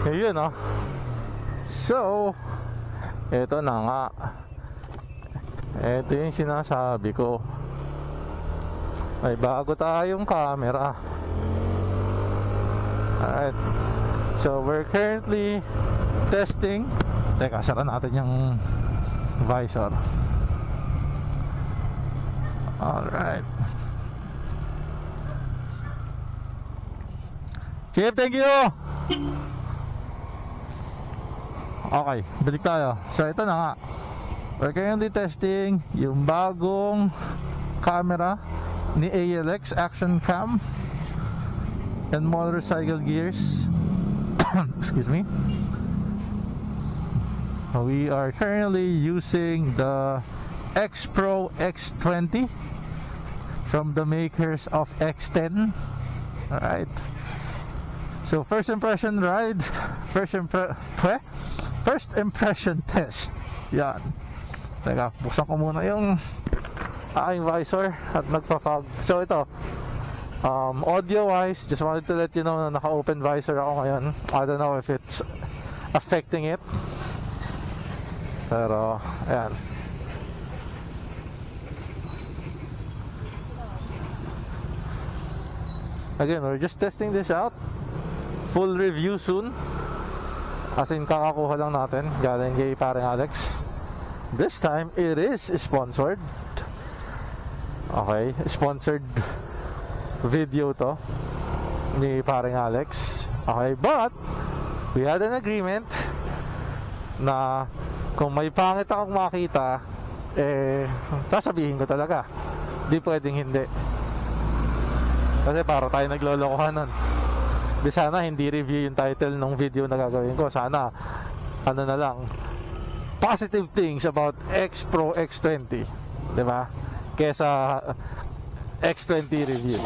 Ayun oh. So, eto na nga. Ito yung sinasabi ko. May bago tayong camera. Alright. So, we're currently testing. Teka, sara natin yung visor. Alright. Chip, thank you! Okay, balik tayo. So, ito na nga. We're currently testing yung bagong camera ni ALX Action Cam and motorcycle gears. Excuse me. We are currently using the X Pro X20 from the makers of X10. Alright. So first impression ride, first impression test. Yan. Teka, buksan ko muna yung aking visor at nagpa-fog. So ito, audio wise, just wanted to let you know na naka-open visor ako ngayon. I don't know if it's affecting it, pero ayan. Again, we're just testing this out. Full review soon. As in, kakakuha lang natin galing kay paring Alex. This time, it is sponsored. Okay, sponsored video to ni paring Alex. Okay, but we had an agreement na kung may pangit akong makita, sasabihin ko talaga. Di pwedeng hindi. Kasi para tayo naglolokohan nun. Di sana hindi review yung title ng video na gagawin ko. Sana ano na lang, positive things about X Pro X20, diba? Kesa X20 review.